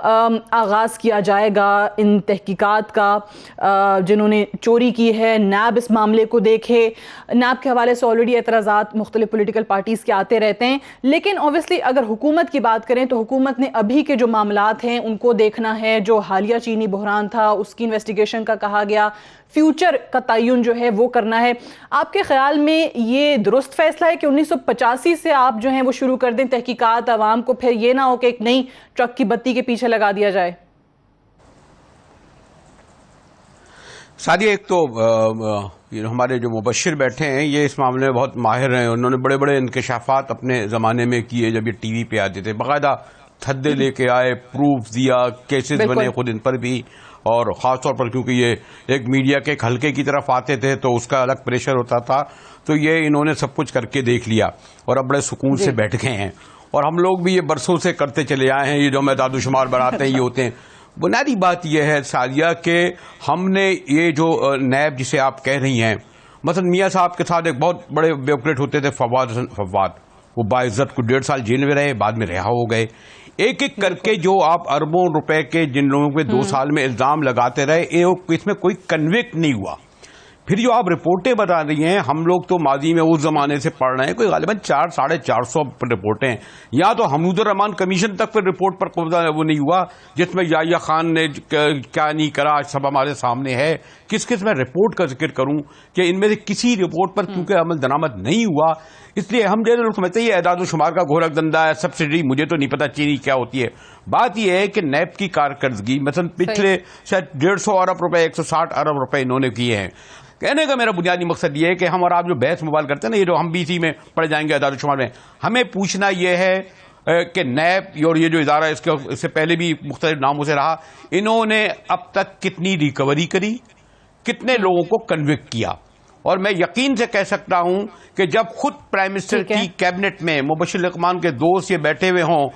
آغاز کیا جائے گا ان تحقیقات کا جنہوں نے چوری کی ہے. نیب اس معاملے کو دیکھے. نیب کے حوالے سے آلریڈی اعتراضات مختلف پولیٹیکل پارٹیز کے آتے رہتے ہیں, لیکن اوبویسلی اگر حکومت کی بات کریں تو حکومت نے ابھی کے جو معاملات ہیں ان کو دیکھنا ہے. جو حالیہ چینی بحران تھا اس کی انویسٹیگیشن کا کہا گیا, فیوچر کا تعین جو ہے وہ کرنا ہے. آپ کے خیال میں یہ درست فیصلہ ہے کہ 1985 سے آپ جو ہیں وہ شروع کر دیں تحقیقات, عوام کو پھر یہ نہ ہو کہ ایک نئی ٹرک کی بتی کے پیچھے لگا دیا جائے؟ سادیہ, ایک تو ہمارے جو مبشر بیٹھے ہیں یہ اس معاملے میں بہت ماہر ہیں. انہوں نے بڑے بڑے انکشافات اپنے زمانے میں کیے جب یہ ٹی وی پہ آتے تھے. باقاعدہ تھدے لے کے آئے, پروف دیا, کیسز بنے خود ان پر بھی, اور خاص طور پر کیونکہ یہ ایک میڈیا کے ایک حلقے کی طرف آتے تھے تو اس کا الگ پریشر ہوتا تھا. تو یہ انہوں نے سب کچھ کر کے دیکھ لیا اور اب بڑے سکون سے بیٹھ گئے ہیں. اور ہم لوگ بھی یہ برسوں سے کرتے چلے آئے ہیں. یہ جو ہم اعداد و شمار بناتے ہیں یہ ہوتے ہیں. بنیادی بات یہ ہے سعدیہ کہ ہم نے یہ جو نیب جسے آپ کہہ رہی ہیں, مثلا میاں صاحب کے ساتھ ایک بہت بڑے بیوروکریٹ ہوتے تھے فواد, وہ باعزت کو 1.5 سال جیل میں رہے, بعد میں رہا ہو گئے. ایک ایک کر کے جو آپ اربوں روپے کے جن لوگوں پہ 2 سال میں الزام لگاتے رہے, اس میں کوئی کنوکٹ نہیں ہوا. پھر جو آپ رپورٹیں بتا رہی ہیں, ہم لوگ تو ماضی میں اس زمانے سے پڑھ رہے ہیں, کوئی غالباً 400-450 رپورٹیں ہیں. یا تو حمود الرحمان کمیشن تک پھر رپورٹ پر قبضہ وہ نہیں ہوا جس میں یحییٰ خان نے کیا نہیں کرا, سب ہمارے سامنے ہے. کس کس میں رپورٹ کا ذکر کروں کہ ان میں سے کسی رپورٹ پر کیونکہ عمل درآمد نہیں ہوا, اس لیے ہم جیسے لوگ سمجھتے ہیں یہ اعداد و شمار کا گورکھ دھندا ہے, سبسڈی. مجھے تو نہیں پتا چینی کیا ہوتی ہے. بات یہ ہے کہ نیب کی کارکردگی مثلا پچھلے شاید 150 ارب روپے 160 ارب روپے انہوں نے کیے ہیں. کہنے کا میرا بنیادی مقصد یہ ہے کہ ہم اور آپ جو بحث موبائل کرتے ہیں نا, یہ جو ہم بھی اسی میں پڑ جائیں گے اعداد و شمار میں, ہمیں پوچھنا یہ ہے کہ نیب اور یہ جو ادارہ اس سے پہلے بھی مختلف ناموں سے رہا, انہوں نے اب تک کتنی ریکوری کری, کتنے لوگوں کو کنوکٹ کیا. اور میں یقین سے کہہ سکتا ہوں کہ جب خود پرائم منسٹر کی کیبنٹ میں مبشر الرحمان کے دوست یہ بیٹھے ہوئے ہوں,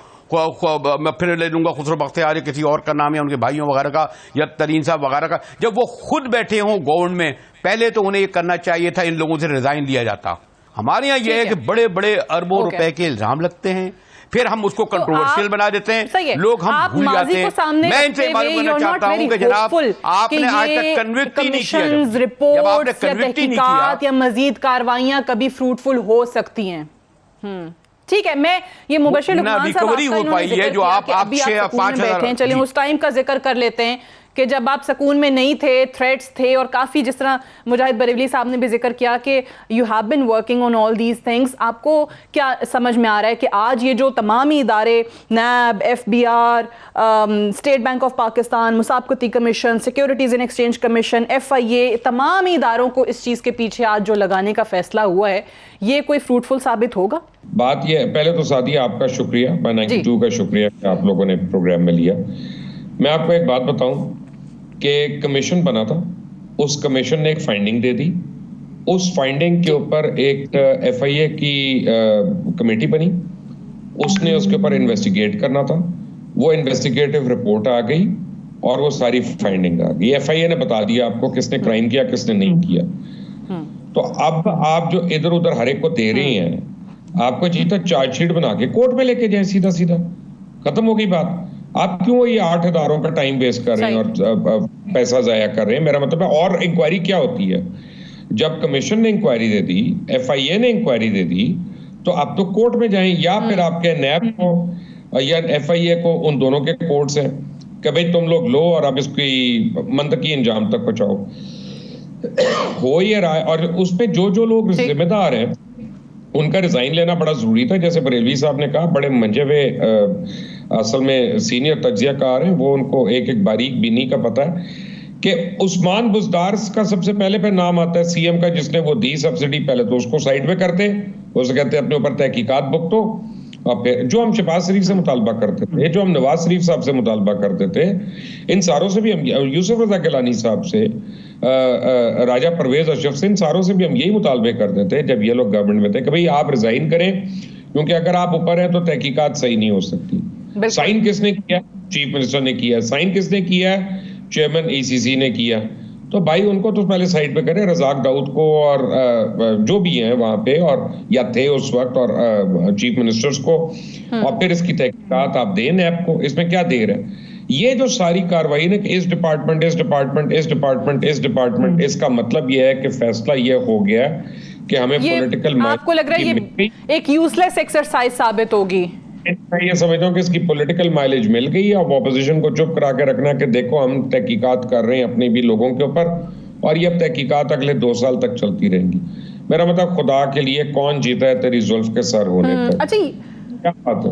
میں پھر لے لوں گا خسرو بختیار کسی اور کا نام ہے, ان کے بھائیوں وغیرہ کا, یا ترین صاحب وغیرہ کا, جب وہ خود بیٹھے ہوں گورنمنٹ میں, پہلے تو انہیں یہ کرنا چاہیے تھا ان لوگوں سے ریزائن لیا جاتا. ہمارے یہاں یہ ہے کہ بڑے بڑے اربوں روپے کے الزام لگتے ہیں, پھر ہم اس کو کنٹروورشل بنا دیتے ہیں, لوگ ہم بھول جاتے ہیں. میں ان سے معلوم کرنا چاہتا ہوں کہ جناب آپ نے آج تک کنوکٹ ہی نہیں کیا, جب آپ نے کنوکٹ ہی نہیں کیا, یا مزید کاروائیاں کبھی فروٹفل ہو سکتی ہیں. ٹھیک ہے, میں یہ مبشر الرحمان صاحب آپ کا انہوں نے ذکر کیا کہ ابھی آپ سکون میں بیٹھے ہیں, چلیں اس ٹائم کا ذکر کر لیتے ہیں کہ جب آپ سکون میں نہیں تھے, تھریٹس تھے, اور کافی جس طرح مجاہد بریلوی صاحب نے بھی ذکر کیا کہ you have been working on all these things. آپ کو کیا سمجھ میں آ رہا ہے کہ آج یہ جو تمامی ادارے, NAB, F B R, State Bank of Pakistan, مسابقتی commission, securities and exchange commission, FIA, تمامی اداروں کو اس چیز کے پیچھے آج جو لگانے کا فیصلہ ہوا ہے, یہ کوئی فروٹفل ثابت ہوگا؟ بات یہ, پہلے تو سعدیہ آپ کا شکریہ, 92 کا شکریہ کہ آپ لوگوں نے پروگرام میں لیا. میں آپ کو ایک بات بتاؤں کہ کمیشن بنا تھا, اس کمیشن نے ایک finding they the, us finding کے اوپر ایک FIA کی کمیٹی بنی, اس نے اس کے اوپر انویسٹیگیٹ کرنا تھا. وہ انویسٹیگیٹو رپورٹ آ گئی اور وہ ساری فائنڈنگ آ گئی. FIA نے بتا دیا آپ کو کس نے کرائم کیا کس نے نہیں کیا. تو اب آپ جو ادھر ادھر ہر ایک کو دے رہے ہیں, آپ کو چاہیے تھا چارج شیٹ بنا کے کورٹ میں لے کے جائیں, سیدھا سیدھا ختم ہو گئی بات. آپ کیوں یہ 8 اداروں کا ٹائم ویسٹ کر رہے ہیں اور پیسہ ضائع کر رہے ہیں؟ میرا مطلب ہے, اور انکوائری کیا ہوتی ہے؟ جب کمیشن نے انکوائری دے دی, FIA نے انکوائری دے دی, تو اب تو کورٹ میں جائیں, یا پھر آپ کے نیب کو یا FIA کو, ان دونوں کے کورٹس ہیں کہ بھئی تم لوگ لو اور اب اس کی منطقی انجام تک پہنچاؤ. ہو یہ رہا ہے, اور اس پہ جو لوگ ذمہ دار ہیں ان کا ریزائن لینا بڑا ضروری تھا. جیسے بریلوی صاحب نے کہا, بڑے منجے ہوئے اصل میں سینئر تجزیہ کار ہیں, وہ ان کو ایک ایک باریک بینی کا پتہ ہے کہ عثمان بزدار کا سب سے پہلے پہ نام آتا ہے CM کا, جس نے وہ دی سبسڈی. پہلے تو اس کو سائڈ پہ کرتے, اسے کہتے اپنے اوپر تحقیقات بکتو, اور پھر جو ہم شہباز شریف سے مطالبہ کرتے تھے, جو ہم نواز شریف صاحب سے مطالبہ کرتے تھے, ان ساروں سے بھی ہم, یوسف رضا گیلانی صاحب سے, راجہ پرویز اشرف سے, ان ساروں سے بھی ہم یہی مطالبے کرتے تھے جب یہ لوگ گورنمنٹ میں تھے کہ بھئی آپ ریزائن کریں, کیونکہ اگر آپ اوپر ہیں تو تحقیقات صحیح نہیں ہو سکتی. سائن کس نے کیا؟ چیف منسٹر نے کیا. سائن کس نے کیا؟ چیئرمین ECC نے کیا. تو بھائی ان کو تو پہلے سائڈ پہ کریں, رزاق داؤد کو اور جو بھی ہیں وہاں پہ اور یا تھے اس وقت, اور چیف منسٹرز کو, اور پھر اس کی تحقیقات آپ دیں نیب کو. اس میں کیا دیر ہے؟ یہ جو ساری کاروائی نا کہ اس ڈپارٹمنٹ اس ڈپارٹمنٹ اس ڈپارٹمنٹ اس ڈپارٹمنٹ، اس کا مطلب یہ ہے کہ فیصلہ یہ ہو گیا کہ ہمیں پولیٹیکل، آپ کو لگ رہا ہے یہ ایک یوز لیس ایکسرسائز ثابت ہوگی؟ میں یہ سمجھتا ہوں کہ اس کی پولیٹیکل مائلیج مل گئی ہے. اب اپوزیشن کو چپ کرا کے رکھنا کہ دیکھو ہم تحقیقات کر رہے ہیں اپنے بھی لوگوں کے اوپر، اور یہ اب تحقیقات اگلے 2 سال تک چلتی رہیں گی. میرا مطلب خدا کے لیے کون جیتا ہے تیری زلف کے سر ہونے پر؟ کیا بات ہے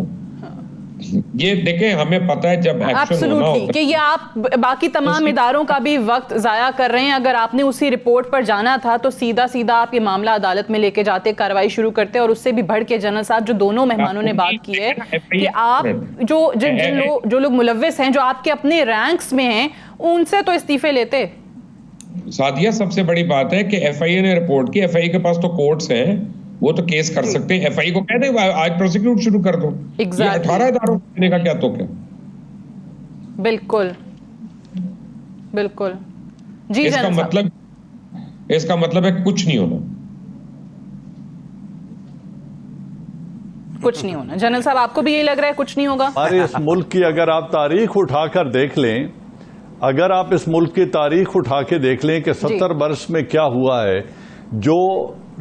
یہ؟ دیکھیں ہمیں پتہ ہے جب ایکشن ہونا ہوتا ہے کہ یہ آپ باقی تمام اداروں کا بھی وقت ضائع کر رہے ہیں. اگر آپ نے اسی رپورٹ پر جانا تھا تو سیدھا آپ یہ معاملہ عدالت میں لے کے جاتے، کارروائی شروع کرتے، اور اس سے بھی بڑھ کے جنرل صاحب جو دونوں مہمانوں نے بات کی ہے کہ آپ جو لوگ ملوث ہیں، جو آپ کے اپنے رینکس میں ہیں، ان سے تو استعفے لیتے. سعدیہ سب سے بڑی بات ہے کہ ایف آئی اے نے رپورٹ کی، ایف آئی اے کے پاس تو کورٹس ہیں، وہ تو کیس کر سکتے ہیں. ایف آئی اے کو کہہ دیں آج پروسیکیوٹ شروع کر دو. یہ 18 اداروں کو دینے کا کیا تو کیا؟ بالکل جی. اس کا مطلب ہے کچھ نہیں ہونا. جنرل صاحب آپ کو بھی یہی لگ رہا ہے کچھ نہیں ہوگا؟ ہمارے اس ملک کی اگر آپ تاریخ اٹھا کر دیکھ لیں، اگر آپ اس ملک کی تاریخ اٹھا کے دیکھ لیں کہ 70 برس میں کیا ہوا ہے، جو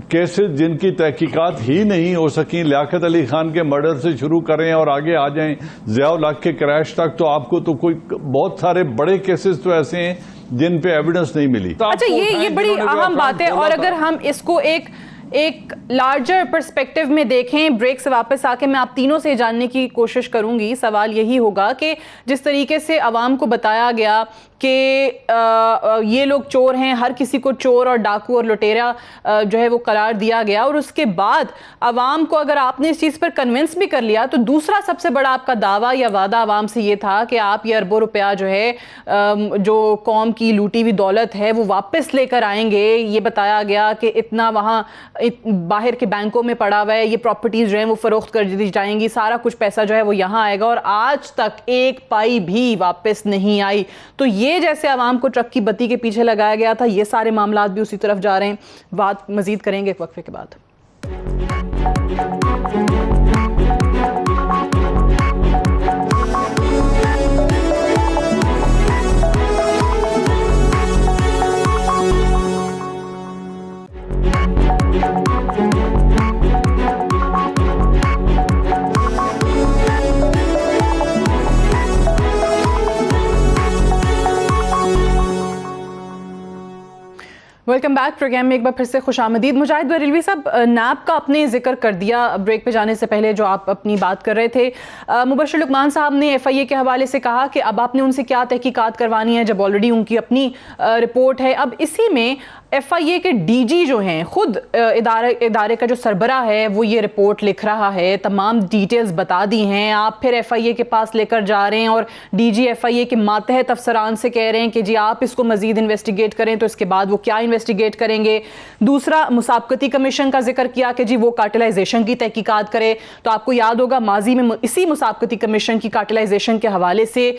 کیسز جن کی تحقیقات ہی نہیں ہو سکیں، لیاقت علی خان کے مرڈر سے شروع کریں اور آگے آ جائیں ضیاء الحق کے کریش تک، تو آپ کو تو کوئی بہت سارے بڑے کیسز تو ایسے ہیں جن پہ ایویڈنس نہیں ملی. اچھا یہ بڑی اہم بات ہے. اور اگر ہم اس کو ایک لارجر پرسپیکٹو میں دیکھیں، بریک سے واپس آ کے میں آپ تینوں سے جاننے کی کوشش کروں گی. سوال یہی ہوگا کہ جس طریقے سے عوام کو بتایا گیا کہ یہ لوگ چور ہیں، ہر کسی کو چور اور ڈاکو اور لٹیرا جو ہے وہ قرار دیا گیا، اور اس کے بعد عوام کو اگر آپ نے اس چیز پر کنونس بھی کر لیا، تو دوسرا سب سے بڑا آپ کا دعویٰ یا وعدہ عوام سے یہ تھا کہ آپ یہ اربوں روپیہ جو ہے جو قوم کی لوٹی ہوئی دولت ہے وہ واپس لے کر آئیں گے. یہ بتایا گیا کہ اتنا وہاں باہر کے بینکوں میں پڑا ہوا ہے، یہ پراپرٹیز جو ہیں وہ فروخت کر دی جائیں گی، سارا کچھ پیسہ جو ہے وہ یہاں آئے گا، اور آج تک ایک پائی بھی واپس نہیں آئی. تو یہ جیسے عوام کو ٹرک کی بتی کے پیچھے لگایا گیا تھا، یہ سارے معاملات بھی اسی طرف جا رہے ہیں. بات مزید کریں گے ایک وقفے کے بعد. Welcome back. پروگرام میں ایک بار پھر سے خوش آمدید. مجاہد بریلوی صاحب، نیب کا آپ نے ذکر کر دیا بریک پہ جانے سے پہلے جو آپ اپنی بات کر رہے تھے. مبشر لقمان صاحب نے ایف آئی اے کے حوالے سے کہا کہ اب آپ نے ان سے کیا تحقیقات کروانی ہے جب آلریڈی ان کی اپنی رپورٹ ہے. اب اسی میں ایف آئی اے کے ڈی جی جو ہیں، خود ادارے کا جو سربراہ ہے وہ یہ رپورٹ لکھ رہا ہے، تمام ڈیٹیلز بتا دی ہیں. آپ پھر ایف آئی اے کے پاس لے کر جا رہے ہیں اور ڈی جی ایف آئی اے کے ماتحت افسران سے کہہ رہے ہیں کہ جی آپ اس کو مزید انویسٹیگیٹ کریں. تو اس کے بعد وہ کیا انویسٹیگیٹ کریں گے؟ دوسرا، مسابقتی کمیشن کا ذکر کیا کہ جی وہ کارٹلائزیشن کی تحقیقات کرے. تو آپ کو یاد ہوگا ماضی میں اسی مسابقتی کمیشن کی کارٹلائزیشن کے حوالے سے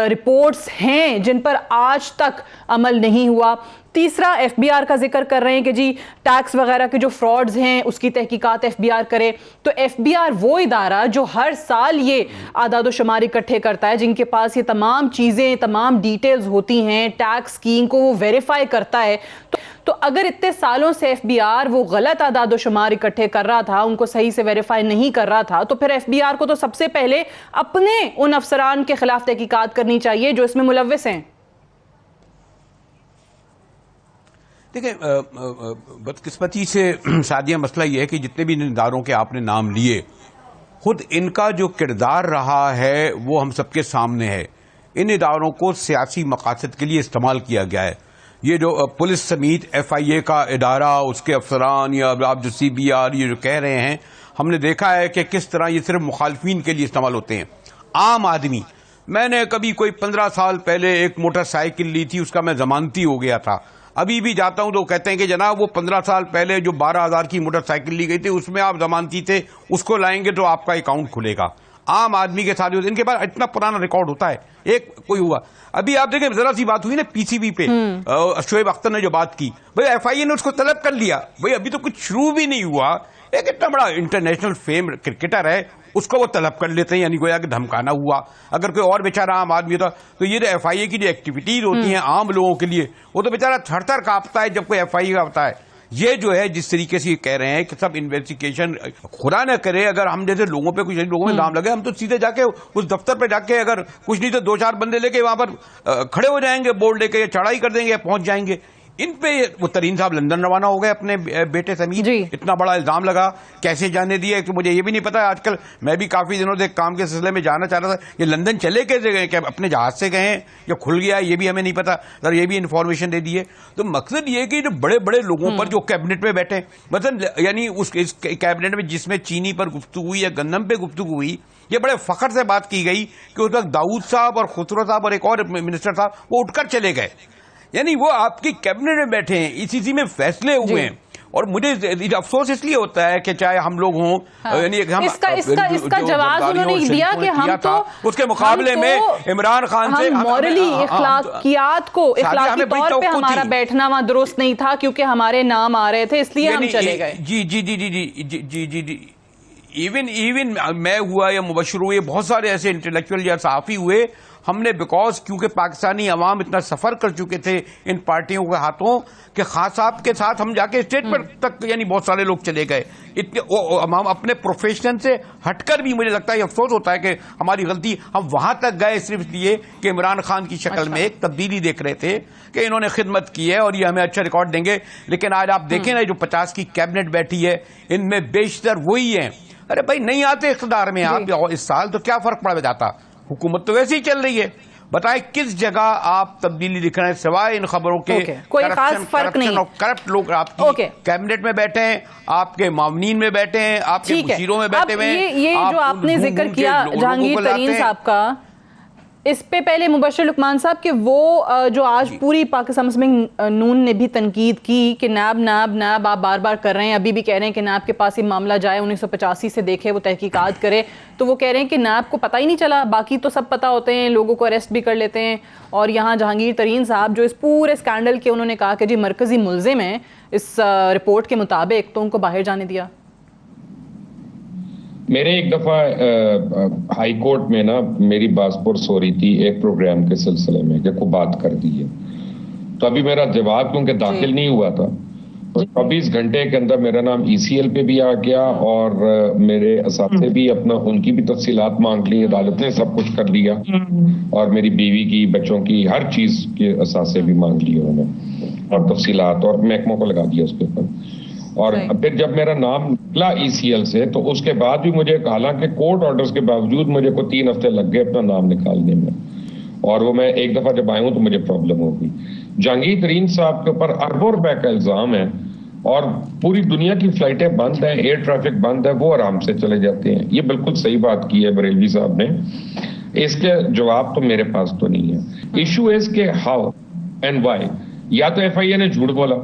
رپورٹس ہیں جن پر آج تک عمل نہیں ہوا. تیسرا، ایف بی آر کا ذکر کر رہے ہیں کہ جی ٹیکس وغیرہ کے جو فراڈز ہیں اس کی تحقیقات ایف بی آر کرے. تو ایف بی آر وہ ادارہ جو ہر سال یہ اعداد و شمار اکٹھے کرتا ہے، جن کے پاس یہ تمام چیزیں، تمام ڈیٹیلز ہوتی ہیں، ٹیکس اسکیم کو وہ ویریفائی کرتا ہے. تو اگر اتنے سالوں سے ایف بی آر وہ غلط اعداد و شمار اکٹھے کر رہا تھا، ان کو صحیح سے ویریفائی نہیں کر رہا تھا، تو پھر ایف بی آر کو تو سب سے پہلے اپنے ان افسران کے خلاف تحقیقات کرنی چاہیے جو اس میں ملوث ہیں. دیکھیں، بدقسمتی سے سعدیہ مسئلہ یہ ہے کہ جتنے بھی اداروں کے آپ نے نام لیے، خود ان کا جو کردار رہا ہے وہ ہم سب کے سامنے ہے. ان اداروں کو سیاسی مقاصد کے لیے استعمال کیا گیا ہے. یہ جو پولیس سمیت ایف آئی اے کا ادارہ، اس کے افسران، یا آپ جو سی بی آر یہ جو کہہ رہے ہیں، ہم نے دیکھا ہے کہ کس طرح یہ صرف مخالفین کے لیے استعمال ہوتے ہیں. عام آدمی، میں نے کبھی کوئی 15 سال پہلے ایک موٹر سائیکل لی تھی، اس کا میں ضمانتی ہو گیا تھا. ابھی بھی جاتا ہوں تو کہتے ہیں کہ جناب وہ 15 سال پہلے جو 12,000 کی موٹر سائیکل لی گئی تھی اس میں آپ ضمانتی تھے، اس کو لائیں گے تو آپ کا اکاؤنٹ کھلے گا. عام آدمی کے ساتھ ان کے پاس اتنا پرانا ریکارڈ ہوتا ہے. ایک کوئی ہوا، ابھی آپ دیکھیں ذرا سی بات ہوئی نا پی سی بی پہ، شعیب اختر نے جو بات کی، بھائی ایف آئی اے نے اس کو طلب کر لیا. بھائی ابھی تو کچھ شروع بھی نہیں ہوا. ایک اتنا بڑا انٹرنیشنل فیم کرکٹر ہے، اس کو وہ طلب کر لیتے ہیں، یعنی گویا کہ دھمکانا ہوا. اگر کوئی اور بیچارہ عام آدمی ہوتا تو یہ ایف آئی اے کی جو ایکٹیویٹیز ہوتی ہیں عام لوگوں کے لیے، وہ تو بیچارہ تھر تھر کانپتا ہے جب کوئی ایف آئی اے کا ہوتا ہے. یہ جو ہے جس طریقے سے یہ کہہ رہے ہیں کہ سب انویسٹیگیشن، خدا نہ کرے اگر ہم جیسے لوگوں پہ کچھ لوگوں میں نام لگے، ہم تو سیدھے جا کے اس دفتر پہ جا کے اگر کچھ نہیں تو 2-4 بندے لے کے وہاں پر کھڑے ہو جائیں گے، بورڈ لے کے، یا چڑھائی کر دیں گے، پہنچ جائیں گے. ان پہ وہ ترین صاحب لندن روانہ ہو گئے اپنے بیٹے سمیت. اتنا بڑا الزام لگا، کیسے جانے دیا کہ مجھے یہ بھی نہیں پتا. آج کل میں بھی کافی دنوں سے کام کے سلسلے میں جانا چاہ رہا تھا، یہ لندن چلے کیسے گئے، کہ اپنے جہاز سے گئے ہیں یا کھل گیا یہ بھی ہمیں نہیں پتا. سر یہ بھی انفارمیشن دے دیے. تو مقصد یہ ہے کہ جو بڑے بڑے لوگوں پر جو کیبنٹ میں بیٹھے، مثلا یعنی اس کیبنٹ میں جس میں چینی پر گفتگو ہوئی یا گندم پہ گفتگو ہوئی، یہ بڑے فخر سے بات کی گئی کہ اس وقت داؤد صاحب اور خسرو صاحب اور ایک اور منسٹر صاحب وہ اٹھ کر چلے گئے. یعنی وہ آپ کی کیبنٹ میں بیٹھے ہیں، اسی میں فیصلے ہوئے ہیں. اور مجھے افسوس اس لیے ہوتا ہے کہ چاہے ہم لوگ ہوں، یعنی اس کا جواز انہوں نے دیا کہ ہم تو اس کے مقابلے میں عمران خان سے مورلی اخلاقیات کو اخلاقی طور پہ ہمارا بیٹھنا وہاں درست نہیں تھا کیونکہ ہمارے نام آ رہے تھے اس لیے ہم چلے گئے. جی ایون میں ہوا یا مبشر ہوئے، بہت سارے ایسے انٹلیکچوئل یا صحافی ہوئے، ہم نے بیکاز کیونکہ پاکستانی عوام اتنا سفر کر چکے تھے ان پارٹیوں کے ہاتھوں کہ خان صاحب کے ساتھ ہم جا کے اسٹیٹ پر تک یعنی بہت سارے لوگ چلے گئے. ہم اپنے پروفیشن سے ہٹ کر بھی مجھے لگتا ہے یہ افسوس ہوتا ہے کہ ہماری غلطی، ہم وہاں تک گئے صرف اس لیے کہ عمران خان کی شکل میں ایک تبدیلی دیکھ رہے تھے کہ انہوں نے خدمت کی ہے اور یہ ہمیں اچھا ریکارڈ دیں گے. لیکن آج آپ دیکھیں نا جو 50 کی کیبنٹ بیٹھی ہے ان میں بیشتر وہی ہیں. ارے بھائی نہیں آتے اقتدار میں آپ اس سال تو کیا فرق پڑ جاتا، حکومت تو ویسے ہی چل رہی ہے. بتائیں کس جگہ آپ تبدیلی دکھ رہے ہیں سوائے ان خبروں کے کوئی خاص فرق نہیں. کرپٹ لوگ آپ کی کیبنٹ میں بیٹھے ہیں، آپ کے معاونین میں بیٹھے ہیں، آپ کے مشیروں میں بیٹھے ہوئے ہیں. یہ جو آپ نے ذکر کیا جہانگیر ترین صاحب کا، اس پہ پہلے مبشر لقمان صاحب کہ وہ جو آج پوری پاکستان مسلم نون نے بھی تنقید کی کہ نیب آپ بار بار کر رہے ہیں، ابھی بھی کہہ رہے ہیں کہ نیب کے پاس یہ معاملہ جائے 1985 سے دیکھے، وہ تحقیقات کرے. تو وہ کہہ رہے ہیں کہ نیب کو پتہ ہی نہیں چلا، باقی تو سب پتہ ہوتے ہیں، لوگوں کو اریسٹ بھی کر لیتے ہیں. اور یہاں جہانگیر ترین صاحب جو اس پورے اسکینڈل کے انہوں نے کہا کہ جی مرکزی ملزم ہیں اس رپورٹ کے مطابق، تو ان کو باہر جانے دیا. میرے ایک دفعہ ہائی کورٹ میں نا میری پاسپورٹ ہو رہی تھی ایک پروگرام کے سلسلے میں کہ کو بات کر دی ہے، تو ابھی میرا جواب کیونکہ داخل نہیں ہوا تھا، 24 گھنٹے کے اندر میرا نام ای سی ایل پہ بھی آ گیا اور میرے اساتذے بھی اپنا ان کی بھی تفصیلات مانگ لی، عدالت نے سب کچھ کر لیا اور میری بیوی کی، بچوں کی، ہر چیز کے اثاثے بھی مانگ لیے انہوں نے اور تفصیلات، اور محکموں کو لگا دیا اس کے اوپر. اور پھر جب میرا نام نکلا ای سی ایل سے تو اس کے بعد بھی مجھے، حالانکہ کورٹ آرڈرز کے باوجود مجھے کو 3 ہفتے لگ گئے اپنا نام نکالنے میں، اور وہ میں ایک دفعہ جب آیا ہوں تو مجھے پرابلم ہو گئی. جہانگیر ترین صاحب کے اوپر اربوں روپے کا الزام ہے اور پوری دنیا کی فلائٹیں بند ہیں، ایئر ٹریفک بند ہے، وہ آرام سے چلے جاتے ہیں. یہ بالکل صحیح بات کی ہے بریلوی صاحب نے، اس کے جواب تو میرے پاس تو نہیں ہے. ایشو از کہ ہاؤ اینڈ وائی. یا تو ایف آئی اے نے جھوٹ بولا،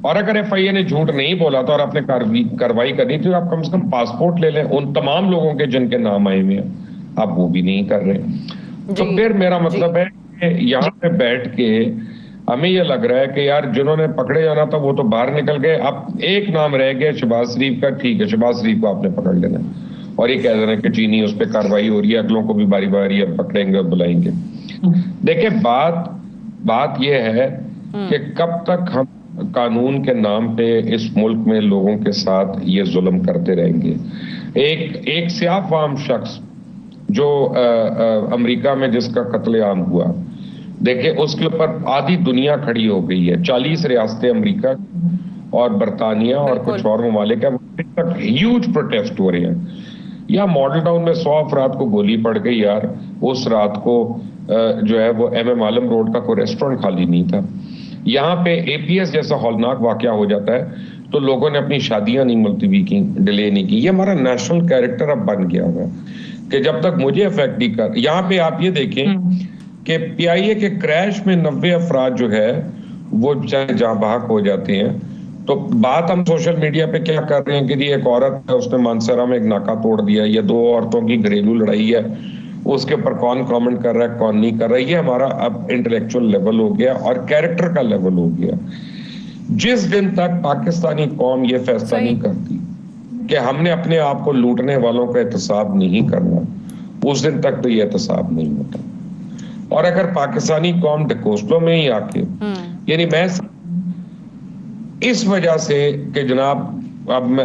اور اگر ایف آئی اے نے جھوٹ نہیں بولا تو اور آپ نے کارروائی کرنی تھی، آپ کم سے کم پاسپورٹ لے لیں ان تمام لوگوں کے جن کے نام آئے ہوئے ہیں، آپ وہ بھی نہیں کر رہے. تو پھر میرا مطلب ہے کہ یہاں پہ بیٹھ کے ہمیں یہ لگ رہا ہے کہ یار جنہوں نے پکڑے جانا تھا وہ تو باہر نکل گئے، اب ایک نام رہ گیا شہباز شریف کا. ٹھیک ہے، شہباز شریف کو آپ نے پکڑ لینا اور یہ کہہ رہے ہیں کہ چینی اس پہ کارروائی ہو رہی ہے، اگلوں کو بھی باری باری اب پکڑیں گے اور بلائیں گے. دیکھیں بات یہ ہے کہ کب تک ہم قانون کے نام پہ اس ملک میں لوگوں کے ساتھ یہ ظلم کرتے رہیں گے. ایک سیاہ فام شخص جو امریکہ میں جس کا قتل عام ہوا، دیکھیں اس کے اوپر آدھی دنیا کھڑی ہو گئی ہے، 40 ریاستیں امریکہ اور برطانیہ اور کچھ اور ممالک ہیں، ہیوج پروٹیسٹ ہو رہے ہیں. یا ماڈل ٹاؤن میں 100 افراد کو گولی پڑ گئی یار، اس رات کو جو ہے وہ ایم عالم روڈ کا کوئی ریسٹورینٹ خالی نہیں تھا. یہاں پہ اے پی ایس جیسا ہولناک واقعہ ہو جاتا ہے تو لوگوں نے اپنی شادیاں نہیں ملتوی کی، ڈیلے نہیں کی. یہ ہمارا نیشنل کیریکٹر اب بن گیا ہوا کہ جب تک مجھے افیکٹ نہیں کر. یہاں پہ آپ یہ دیکھیں کہ پی آئی اے کے کریش میں 90 افراد جو ہے وہ جہاں بحق ہو جاتے ہیں. تو بات ہم سوشل میڈیا پہ کیا کر رہے ہیں کہ ایک عورت ہے اس نے مانسہرہ میں ایک ناکہ توڑ دیا، یا 2 عورتوں کی گھریلو لڑائی ہے، اس کے اوپر کون کامنٹ کر رہا ہے کون نہیں کر رہا ہے. یہ ہمارا اب انٹلیکچوئل لیول ہو گیا اور کیریکٹر کا لیول ہو گیا. جس دن تک پاکستانی قوم یہ فیصلہ نہیں کرتی کہ ہم نے اپنے آپ کو لوٹنے والوں کا احتساب نہیں کرنا، اس دن تک تو یہ احتساب نہیں ہوتا. اور اگر پاکستانی قوم ڈکوسٹوں میں ہی آ کے یعنی میں اس وجہ سے کہ جناب اب میں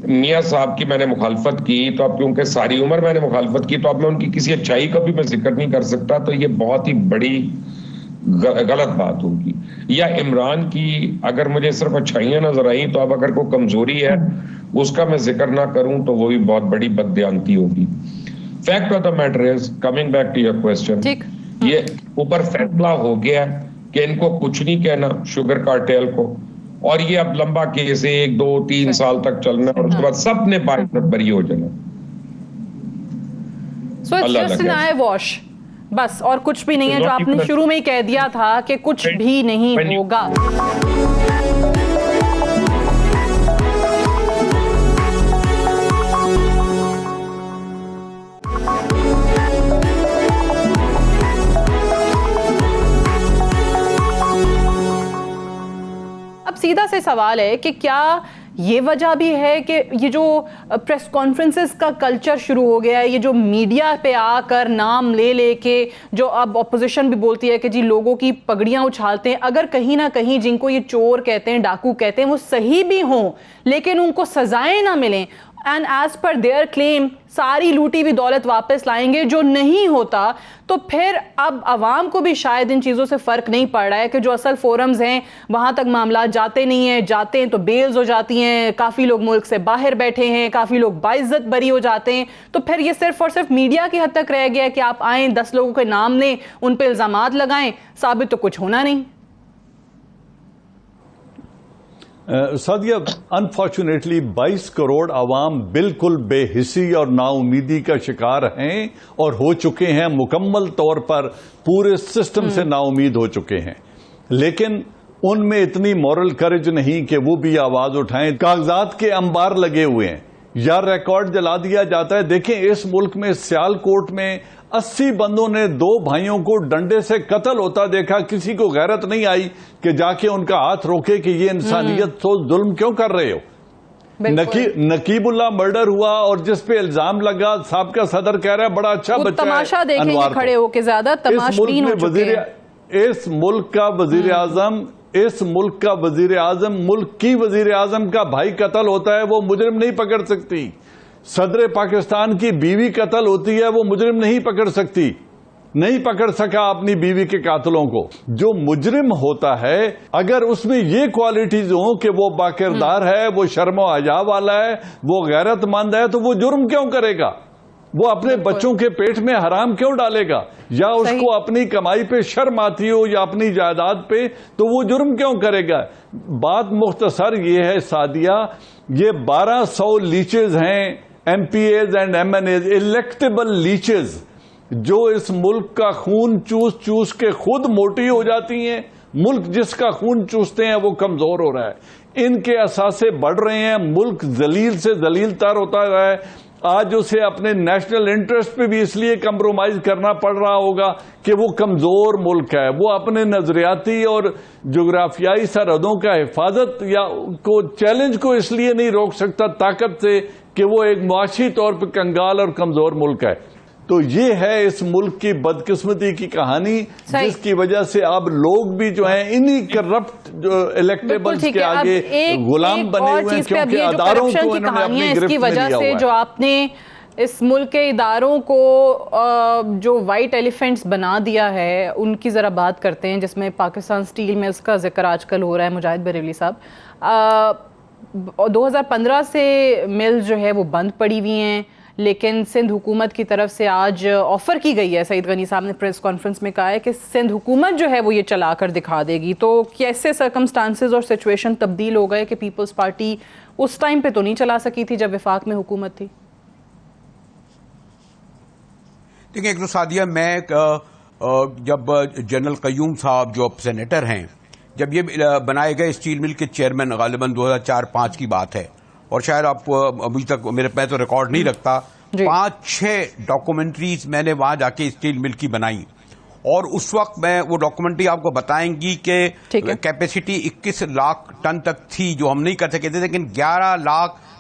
میاں صاحب کی میں نے مخالفت کی، تو اب کیونکہ ساری عمر میں نے مخالفت کی تو اب میں ان کی کسی اچھائی کا بھی میں ذکر نہیں کر سکتا، تو یہ بہت ہی بڑی غلط بات ہوگی. یا عمران کی اگر مجھے صرف اچھائیاں نظر آئیں تو اب اگر کوئی کمزوری ہے اس کا میں ذکر نہ کروں تو وہ بھی بہت بڑی بددیانتی ہوگی. Fact of the matter is coming back to your question, یہ اوپر فیصلہ ہو گیا کہ ان کو کچھ نہیں کہنا شوگر کارٹیل کو، اور یہ اب لمبا کیس 1 2 3 سال تک چلنا اور اس کے بعد سب نے باعزت بری ہو جانا. So it's just an eyewash بس، اور کچھ بھی نہیں ہے، جو آپ نے شروع میں ہی کہہ دیا تھا کہ کچھ بھی نہیں ہوگا. اب سیدھا سے سوال ہے کہ کیا یہ وجہ بھی ہے کہ یہ جو پریس کانفرنسز کا کلچر شروع ہو گیا ہے، یہ جو میڈیا پہ آ کر نام لے لے کے جو اب اپوزیشن بھی بولتی ہے کہ جی لوگوں کی پگڑیاں اچھالتے ہیں، اگر کہیں نہ کہیں جن کو یہ چور کہتے ہیں، ڈاکو کہتے ہیں، وہ صحیح بھی ہوں لیکن ان کو سزائیں نہ ملیں، اینڈ ایز پر دیئر کلیم ساری لوٹی ہوئی دولت واپس لائیں گے، جو نہیں ہوتا تو پھر اب عوام کو بھی شاید ان چیزوں سے فرق نہیں پڑ رہا ہے کہ جو اصل فورمز ہیں وہاں تک معاملات جاتے نہیں ہیں، جاتے ہیں تو بیلز ہو جاتی ہیں، کافی لوگ ملک سے باہر بیٹھے ہیں، کافی لوگ باعزت بری ہو جاتے ہیں، تو پھر یہ صرف اور صرف میڈیا کی حد تک رہ گیا ہے کہ آپ آئیں 10 لوگوں کے نام لیں، ان پہ الزامات لگائیں، ثابت تو کچھ ہونا نہیں. سعدیہ، انفارچونیٹلی 22 کروڑ عوام بالکل بے حسی اور نا امیدی کا شکار ہیں اور ہو چکے ہیں، مکمل طور پر پورے سسٹم سے نا امید ہو چکے ہیں، لیکن ان میں اتنی مورل کریج نہیں کہ وہ بھی آواز اٹھائیں. کاغذات کے انبار لگے ہوئے ہیں یا ریکارڈ جلا دیا جاتا ہے. دیکھیں اس ملک میں سیال کوٹ میں 80 بندوں نے 2 بھائیوں کو ڈنڈے سے قتل ہوتا دیکھا، کسی کو غیرت نہیں آئی کہ جا کے ان کا ہاتھ روکے کہ یہ انسانیت تو ظلم کیوں کر رہے ہو. نقیب اللہ مرڈر ہوا اور جس پہ الزام لگا سابقہ صدر کہہ رہا ہے بڑا اچھا بچہ ہے، تماشا دیکھیں گے کھڑے ہو کے، زیادہ تماشبین ہو چکے ہیں. اس ملک کا وزیر اعظم ملک کی وزیر اعظم کا بھائی قتل ہوتا ہے، وہ مجرم نہیں پکڑ سکتی. صدر پاکستان کی بیوی قتل ہوتی ہے، وہ مجرم نہیں پکڑ سکتی، نہیں پکڑ سکا اپنی بیوی کے قاتلوں کو. جو مجرم ہوتا ہے اگر اس میں یہ کوالٹیز ہوں کہ وہ باکردار ہے، وہ شرم و حیا والا ہے، وہ غیرت مند ہے، تو وہ جرم کیوں کرے گا؟ وہ اپنے بچوں کے پیٹ میں حرام کیوں ڈالے گا؟ یا اس کو اپنی کمائی پہ شرم آتی ہو یا اپنی جائیداد پہ، تو وہ جرم کیوں کرے گا؟ بات مختصر یہ ہے سعدیہ، یہ 1200 لیچز ہیں، MPs and MNAs, electable leeches, جو اس ملک کا خون چوس چوس کے خود موٹی ہو جاتی ہیں. ملک جس کا خون چوستے ہیں وہ کمزور ہو رہا ہے، ان کے اثاثے بڑھ رہے ہیں، ملک ذلیل سے ذلیل تر ہوتا رہا ہے. آج اسے اپنے نیشنل انٹرسٹ پہ بھی اس لیے کمپرومائز کرنا پڑ رہا ہوگا کہ وہ کمزور ملک ہے، وہ اپنے نظریاتی اور جغرافیائی سرحدوں کا حفاظت یا کو چیلنج کو اس لیے نہیں روک سکتا طاقت سے کہ وہ ایک معاشی طور پہ کنگال اور کمزور ملک ہے. تو یہ ہے اس ملک کی بدقسمتی کی کہانی، جس کی وجہ سے اب لوگ بھی جو ہیں انہی کرپٹ جو الیکٹیبلز کے آگے غلام بنے ہوئے ہیں، کیونکہ اداروں کو انہوں نے اپنی گرفت میں لیا ہوا ہے. جو آپ نے اس ملک کے اداروں کو جو وائٹ ایلیفینٹس بنا دیا ہے، ان کی ذرا بات کرتے ہیں، جس میں پاکستان سٹیل ملز کا ذکر آج کل ہو رہا ہے. مجاہد بریلوی صاحب، 2015 سے ملز جو ہے وہ بند پڑی ہوئی ہیں، لیکن سندھ حکومت کی طرف سے آج آفر کی گئی ہے، سعید غنی صاحب نے پریس کانفرنس میں کہا ہے کہ سندھ حکومت جو ہے وہ یہ چلا کر دکھا دے گی. تو کیسے سرکمسٹانسز اور سچویشن تبدیل ہو گئے کہ پیپلز پارٹی اس ٹائم پہ تو نہیں چلا سکی تھی جب وفاق میں حکومت تھی؟ دیکھیں ایک تو سعدیہ، میں جب جنرل قیوم صاحب جو سینیٹر ہیں، جب یہ بنائے گئے اسٹیل مل کے چیئرمین، غالباً 2004-05 کی بات ہے، اور شاید آپ کو ابھی تک میں تو ریکارڈ نہیں رکھتا، 5-6 ڈاکومنٹریز میں نے وہاں جا کے اسٹیل مل کی بنائی، اور اس وقت میں وہ ڈاکومنٹری آپ کو بتائیں گی کہ کیپیسٹی 21 لاکھ ٹن تک تھی، جو ہم نہیں کر سکے تھے، لیکن 11 لاکھ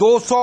200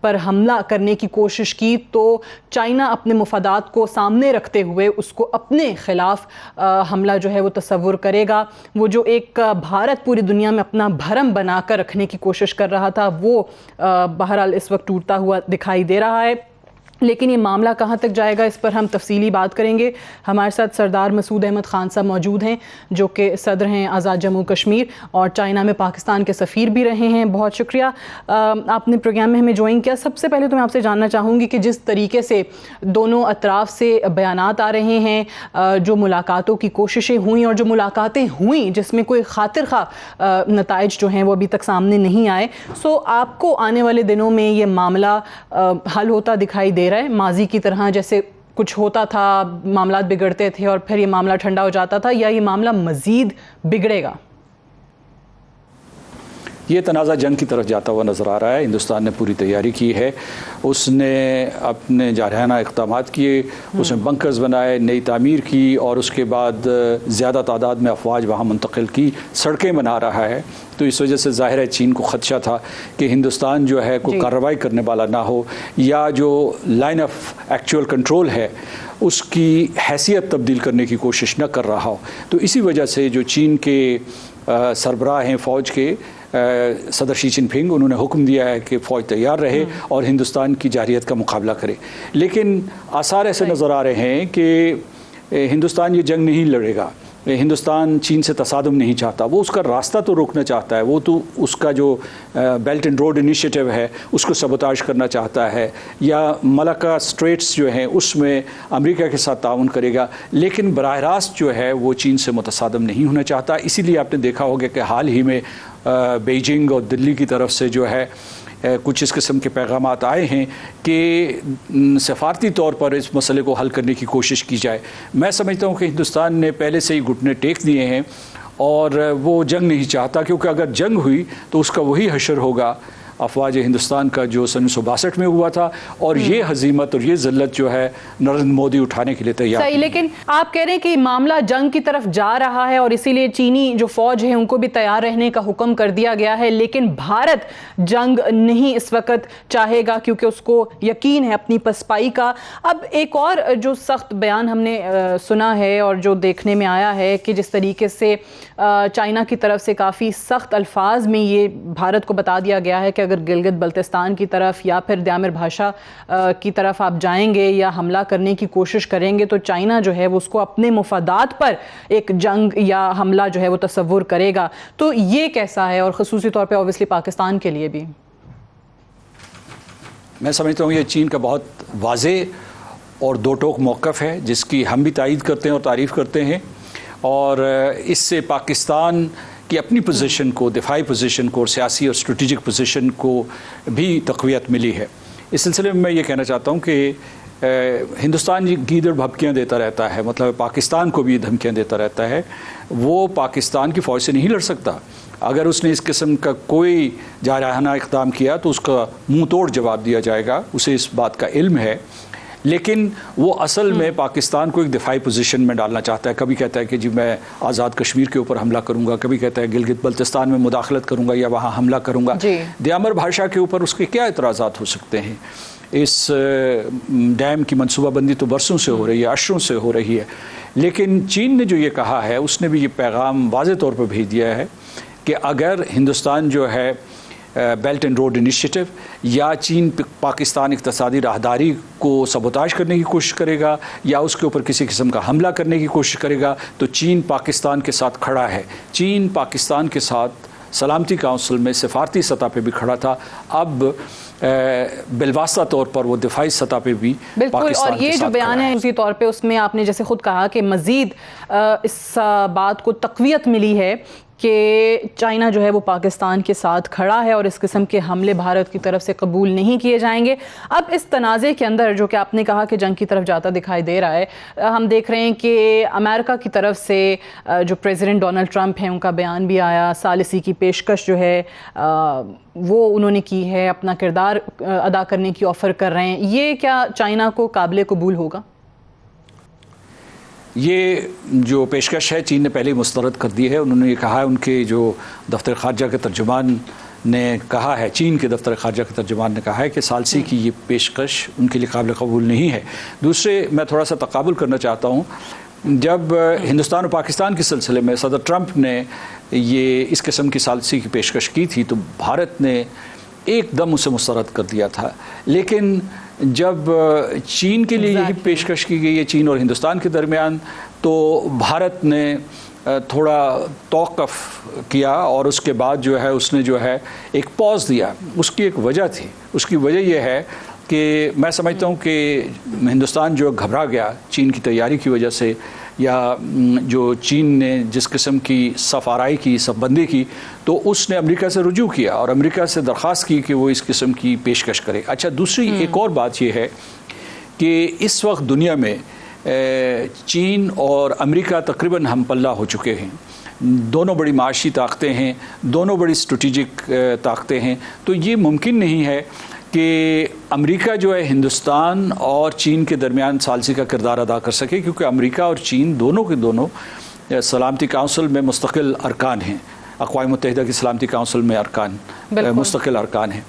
پر حملہ کرنے کی کوشش کی تو چائنا اپنے مفادات کو سامنے رکھتے ہوئے اس کو اپنے خلاف حملہ جو ہے وہ تصور کرے گا. وہ جو ایک بھارت پوری دنیا میں اپنا بھرم بنا کر رکھنے کی کوشش کر رہا تھا وہ بہرحال اس وقت ٹوٹتا ہوا دکھائی دے رہا ہے. لیکن یہ معاملہ کہاں تک جائے گا اس پر ہم تفصیلی بات کریں گے. ہمارے ساتھ سردار مسعود احمد خان صاحب موجود ہیں جو کہ صدر ہیں آزاد جموں کشمیر اور چائنا میں پاکستان کے سفیر بھی رہے ہیں. بہت شکریہ آپ نے پروگرام میں ہمیں جوائن کیا. سب سے پہلے تو میں آپ سے جاننا چاہوں گی کہ جس طریقے سے دونوں اطراف سے بیانات آ رہے ہیں, جو ملاقاتوں کی کوششیں ہوئیں اور جو ملاقاتیں ہوئیں جس میں کوئی خاطر خواہ نتائج جو ہیں وہ ابھی تک سامنے نہیں آئے, سو آپ کو آنے والے دنوں میں یہ معاملہ حل ہوتا دکھائی دے رہا ہے ماضی کی طرح جیسے کچھ ہوتا تھا, معاملات بگڑتے تھے اور پھر یہ معاملہ ٹھنڈا ہو جاتا تھا, یا یہ معاملہ مزید بگڑے گا؟ یہ تنازع جنگ کی طرف جاتا ہوا نظر آ رہا ہے. ہندوستان نے پوری تیاری کی ہے, اس نے اپنے جارحانہ اقدامات کیے, اس نے بنکرز بنائے, نئی تعمیر کی اور اس کے بعد زیادہ تعداد میں افواج وہاں منتقل کی, سڑکیں بنا رہا ہے. تو اس وجہ سے ظاہر ہے چین کو خدشہ تھا کہ ہندوستان جو ہے کوئی کارروائی کرنے والا نہ ہو یا جو لائن آف ایکچوئل کنٹرول ہے اس کی حیثیت تبدیل کرنے کی کوشش نہ کر رہا ہو. تو اسی وجہ سے جو چین کے سربراہ ہیں فوج کے صدر شی جن پنگ, انہوں نے حکم دیا ہے کہ فوج تیار رہے اور ہندوستان کی جارحیت کا مقابلہ کرے. لیکن آثار ایسے نظر آ رہے ہیں کہ ہندوستان یہ جنگ نہیں لڑے گا, ہندوستان چین سے تصادم نہیں چاہتا, وہ اس کا راستہ تو روکنا چاہتا ہے, وہ تو اس کا جو بیلٹ اینڈ روڈ انیشیٹو ہے اس کو سبوتاژ کرنا چاہتا ہے, یا ملکہ اسٹریٹس جو ہیں اس میں امریکہ کے ساتھ تعاون کرے گا, لیکن براہ راست جو ہے وہ چین سے متصادم نہیں ہونا چاہتا. اسی لیے آپ نے دیکھا ہوگا کہ حال ہی میں بیجنگ اور دلی کی طرف سے جو ہے کچھ اس قسم کے پیغامات آئے ہیں کہ سفارتی طور پر اس مسئلے کو حل کرنے کی کوشش کی جائے. میں سمجھتا ہوں کہ ہندوستان نے پہلے سے ہی گھٹنے ٹیک دیے ہیں اور وہ جنگ نہیں چاہتا, کیونکہ اگر جنگ ہوئی تو اس کا وہی حشر ہوگا افواج ہندوستان کا جو 1962 میں ہوا تھا, اور یہ ہزیمت اور یہ ذلت جو ہے نریندر مودی اٹھانے کے لیے تیار. صحیح, لیکن آپ کہہ رہے ہیں کہ معاملہ جنگ کی طرف جا رہا ہے اور اسی لیے چینی جو فوج ہے ان کو بھی تیار رہنے کا حکم کر دیا گیا ہے, لیکن بھارت جنگ نہیں اس وقت چاہے گا کیونکہ اس کو یقین ہے اپنی پسپائی کا. اب ایک اور جو سخت بیان ہم نے سنا ہے اور جو دیکھنے میں آیا ہے کہ جس طریقے سے چائنا کی طرف سے کافی سخت الفاظ میں یہ بھارت کو بتا دیا گیا ہے کہ اگر گلگت بلتستان کی طرف یا پھر دیامر بھاشا کی طرف آپ جائیں گے یا حملہ کرنے کی کوشش کریں گے تو چائنا جو ہے وہ اس کو اپنے مفادات پر ایک جنگ یا حملہ جو ہے وہ تصور کرے گا. تو یہ کیسا ہے, اور خصوصی طور پہ اوبویسلی پاکستان کے لیے بھی؟ میں سمجھتا ہوں یہ چین کا بہت واضح اور دو ٹوک موقف ہے جس کی ہم بھی تائید کرتے ہیں اور تعریف کرتے ہیں, اور اس سے پاکستان کی اپنی پوزیشن کو, دفاعی پوزیشن کو اور سیاسی اور اسٹریٹجک پوزیشن کو بھی تقویت ملی ہے. اس سلسلے میں یہ کہنا چاہتا ہوں کہ ہندوستان یہ گیدڑ بھبکیاں دیتا رہتا ہے, مطلب پاکستان کو بھی یہ دھمکیاں دیتا رہتا ہے. وہ پاکستان کی فوج سے نہیں لڑ سکتا. اگر اس نے اس قسم کا کوئی جارحانہ اقدام کیا تو اس کا منہ توڑ جواب دیا جائے گا, اسے اس بات کا علم ہے. لیکن وہ اصل میں پاکستان کو ایک دفاعی پوزیشن میں ڈالنا چاہتا ہے. کبھی کہتا ہے کہ جی میں آزاد کشمیر کے اوپر حملہ کروں گا, کبھی کہتا ہے گلگت بلتستان میں مداخلت کروں گا یا وہاں حملہ کروں گا. دیامر بھاشا کے اوپر اس کے کیا اعتراضات ہو سکتے ہیں؟ اس ڈیم کی منصوبہ بندی تو برسوں سے ہو رہی ہے, عشروں سے ہو رہی ہے. لیکن چین نے جو یہ کہا ہے اس نے بھی یہ پیغام واضح طور پر بھیج دیا ہے کہ اگر ہندوستان جو ہے بیلٹ اینڈ روڈ انیشیٹو یا چین پاکستان اقتصادی راہداری کو سبوتاژ کرنے کی کوشش کرے گا یا اس کے اوپر کسی قسم کا حملہ کرنے کی کوشش کرے گا تو چین پاکستان کے ساتھ کھڑا ہے. چین پاکستان کے ساتھ سلامتی کونسل میں سفارتی سطح پہ بھی کھڑا تا, اب بالواسطہ طور پر وہ دفاعی سطح پہ بھی بالکل. اور یہ جو بیان ہے اسی طور پہ اس میں آپ نے جیسے خود کہا کہ مزید اس بات کو تقویت ملی ہے کہ چائنا جو ہے وہ پاکستان کے ساتھ کھڑا ہے اور اس قسم کے حملے بھارت کی طرف سے قبول نہیں کیے جائیں گے. اب اس تنازع کے اندر جو کہ آپ نے کہا کہ جنگ کی طرف جاتا دکھائی دے رہا ہے, ہم دیکھ رہے ہیں کہ امریکہ کی طرف سے جو پریزیڈنٹ ڈونلڈ ٹرمپ ہیں ان کا بیان بھی آیا, ثالثی کی پیشکش جو ہے وہ انہوں نے کی ہے, اپنا کردار ادا کرنے کی آفر کر رہے ہیں. یہ کیا چائنا کو قابل قبول ہوگا؟ یہ جو پیشکش ہے چین نے پہلے ہی مسترد کر دی ہے. انہوں نے یہ کہا ہے, ان کے جو دفتر خارجہ کے ترجمان نے کہا ہے، چین کے دفتر خارجہ کے ترجمان نے کہا ہے کہ ثالثی کی یہ پیشکش ان کے لیے قابل قبول نہیں ہے۔ دوسرے میں تھوڑا سا تقابل کرنا چاہتا ہوں، جب ہندوستان اور پاکستان کے سلسلے میں صدر ٹرمپ نے یہ اس قسم کی ثالثی کی پیشکش کی تھی تو بھارت نے ایک دم اسے مسترد کر دیا تھا، لیکن جب چین کے لیے یہی پیشکش کی گئی ہے چین اور ہندوستان کے درمیان، تو بھارت نے تھوڑا توقف کیا اور اس کے بعد جو ہے اس نے جو ہے ایک پاز دیا۔ اس کی ایک وجہ تھی، اس کی وجہ یہ ہے کہ میں سمجھتا ہوں کہ ہندوستان جو گھبرا گیا چین کی تیاری کی وجہ سے، یا جو چین نے جس قسم کی صف آرائی کی، صف بندی کی، تو اس نے امریکہ سے رجوع کیا اور امریکہ سے درخواست کی کہ وہ اس قسم کی پیشکش کرے۔ اچھا، دوسری ایک اور بات یہ ہے کہ اس وقت دنیا میں چین اور امریکہ تقریباً ہم پلہ ہو چکے ہیں، دونوں بڑی معاشی طاقتیں ہیں، دونوں بڑی اسٹریٹجک طاقتیں ہیں، تو یہ ممکن نہیں ہے کہ امریکہ جو ہے ہندوستان اور چین کے درمیان ثالثی کا کردار ادا کر سکے، کیونکہ امریکہ اور چین دونوں کے دونوں سلامتی کونسل میں مستقل ارکان ہیں، اقوام متحدہ کی سلامتی کونسل میں مستقل ارکان ہیں۔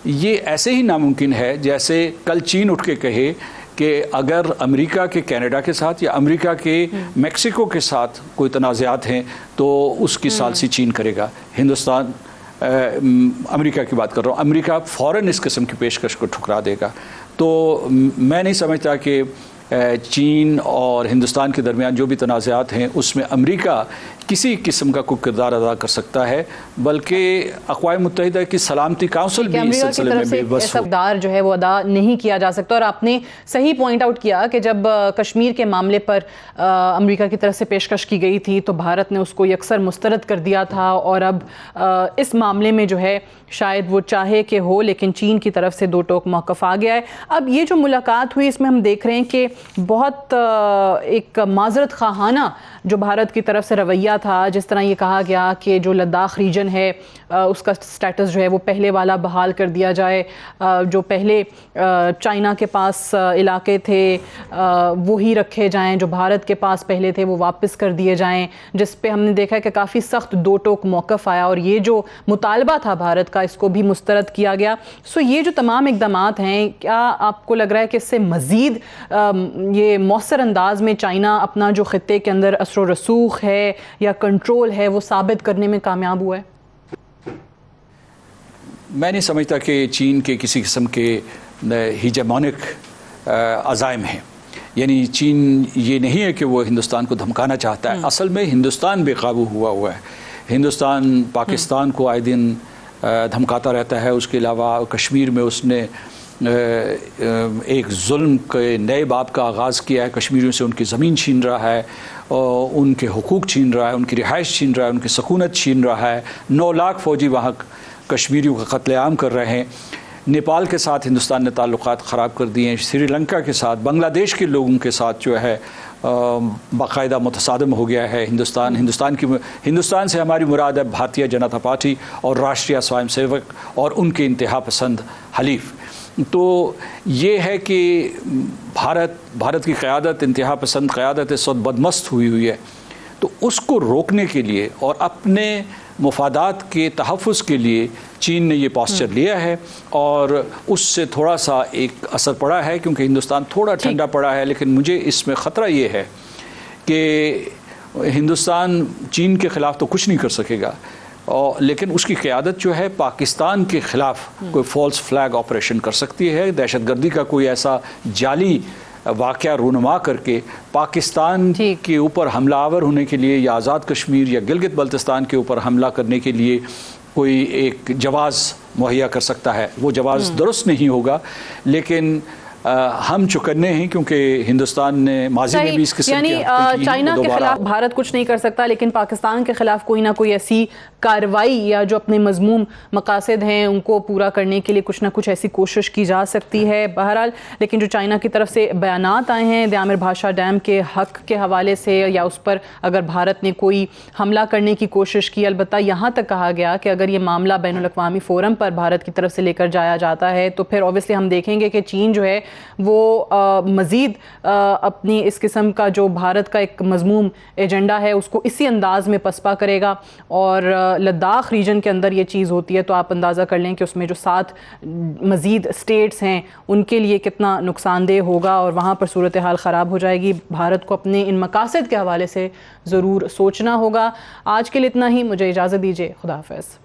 یہ ایسے ہی ناممکن ہے جیسے کل چین اٹھ کے کہے کہ اگر امریکہ کے کینیڈا کے ساتھ یا امریکہ کے میکسیکو کے ساتھ کوئی تنازعات ہیں تو اس کی ثالثی چین کرے گا۔ ہندوستان، امریکہ کی بات کر رہا ہوں، امریکہ فوراً اس قسم کی پیشکش کو ٹھکرا دے گا۔ تو میں نہیں سمجھتا کہ چین اور ہندوستان کے درمیان جو بھی تنازعات ہیں اس میں امریکہ کسی قسم کا کوئی کردار ادا کر سکتا ہے، بلکہ اقوام متحدہ کی سلامتی کونسل بھی اس سلسلے میں بے بس ہو۔ کردار جو ہے وہ ادا نہیں کیا جا سکتا، اور آپ نے صحیح پوائنٹ آؤٹ کیا کہ جب کشمیر کے معاملے پر امریکہ کی طرف سے پیشکش کی گئی تھی تو بھارت نے اس کو یکسر مسترد کر دیا تھا، اور اب اس معاملے میں جو ہے شاید وہ چاہے کہ ہو، لیکن چین کی طرف سے دو ٹوک موقف آ گیا ہے۔ اب یہ جو ملاقات ہوئی اس میں ہم دیکھ رہے ہیں کہ بہت ایک معذرت خواہانہ جو بھارت کی طرف سے رویہ تھا، جس طرح یہ کہا گیا کہ جو لداخ ریجن ہے اس کا سٹیٹس جو ہے وہ پہلے والا بحال کر دیا جائے، جو پہلے چائنا کے پاس علاقے تھے وہی رکھے جائیں، جو بھارت کے پاس پہلے تھے وہ واپس کر دیے جائیں، جس پہ ہم نے دیکھا کہ کافی سخت دو ٹوک موقف آیا، اور یہ جو مطالبہ تھا بھارت کا اس کو بھی مسترد کیا گیا۔ سو یہ جو تمام اقدامات ہیں، کیا آپ کو لگ رہا ہے کہ اس سے مزید یہ مؤثر انداز میں چائنا اپنا جو خطے کے اندر اثر و رسوخ ہے یا کنٹرول ہے وہ ثابت کرنے میں کامیاب ہوا ہے؟ میں نہیں سمجھتا کہ چین کے کسی قسم کے ہیجمونک عزائم ہیں، یعنی چین یہ نہیں ہے کہ وہ ہندوستان کو دھمکانا چاہتا ہے، اصل میں ہندوستان بے قابو ہوا ہے۔ ہندوستان پاکستان کو آئے دن دھمکاتا رہتا ہے، اس کے علاوہ کشمیر میں اس نے ایک ظلم کے نئے باب کا آغاز کیا ہے، کشمیریوں سے ان کی زمین چھین رہا ہے، ان کے حقوق چھین رہا ہے، ان کی رہائش چھین رہا ہے، ان کی سکونت چھین رہا ہے، 9 لاکھ فوجی وہاں کشمیریوں کا قتل عام کر رہے ہیں۔ نیپال کے ساتھ ہندوستان نے تعلقات خراب کر دیے ہیں، سری لنکا کے ساتھ، بنگلہ دیش کے لوگوں کے ساتھ جو ہے باقاعدہ متصادم ہو گیا ہے ہندوستان سے ہماری مراد ہے بھارتیہ جنتا پارٹی اور راشٹریہ سوائم سیوک اور ان کے انتہا پسند حلیف۔ تو یہ ہے کہ بھارت کی قیادت، انتہا پسند قیادت اس وقت بدمست ہوئی ہے، تو اس کو روکنے کے لیے اور اپنے مفادات کے تحفظ کے لیے چین نے یہ پاسچر لیا ہے، اور اس سے تھوڑا سا ایک اثر پڑا ہے کیونکہ ہندوستان تھوڑا ٹھنڈا پڑا ہے، لیکن مجھے اس میں خطرہ یہ ہے کہ ہندوستان چین کے خلاف تو کچھ نہیں کر سکے گا، لیکن اس کی قیادت جو ہے پاکستان کے خلاف کوئی فالس فلیگ آپریشن کر سکتی ہے، دہشت گردی کا کوئی ایسا جعلی واقعہ رونما کر کے پاکستان کے اوپر حملہ آور ہونے کے لیے، یا آزاد کشمیر یا گلگت بلتستان کے اوپر حملہ کرنے کے لیے کوئی ایک جواز مہیا کر سکتا ہے۔ وہ جواز درست نہیں ہوگا، لیکن ہم چکنے ہیں کیونکہ ہندوستان نے ماضی میں بھی اس قسم کی چائنا کے خلاف بھارت کچھ نہیں کر سکتا، لیکن پاکستان کے خلاف کوئی نہ کوئی ایسی کارروائی یا جو اپنے مضموم مقاصد ہیں ان کو پورا کرنے کے لیے کچھ نہ کچھ ایسی کوشش کی جا سکتی ہے بہرحال۔ لیکن جو چائنا کی طرف سے بیانات آئے ہیں دیامر بھاشا ڈیم کے حق کے حوالے سے، یا اس پر اگر بھارت نے کوئی حملہ کرنے کی کوشش کی، البتہ یہاں تک کہا گیا کہ اگر یہ معاملہ بین الاقوامی فورم پر بھارت کی طرف سے لے کر جایا جاتا ہے تو پھر اوبیسلی ہم دیکھیں گے کہ چین جو ہے وہ مزید اپنی اس قسم کا جو بھارت کا ایک مضموم ایجنڈا ہے اس کو اسی انداز میں پسپا کرے گا. اور لداخ ریجن کے اندر یہ چیز ہوتی ہے تو آپ اندازہ کر لیں کہ اس میں جو 7 مزید اسٹیٹس ہیں ان کے لیے کتنا نقصان دہ ہوگا اور وہاں پر صورتحال خراب ہو جائے گی. بھارت کو اپنے ان مقاصد کے حوالے سے ضرور سوچنا ہوگا. آج کے لیے اتنا ہی, مجھے اجازت دیجیے, خدا حافظ.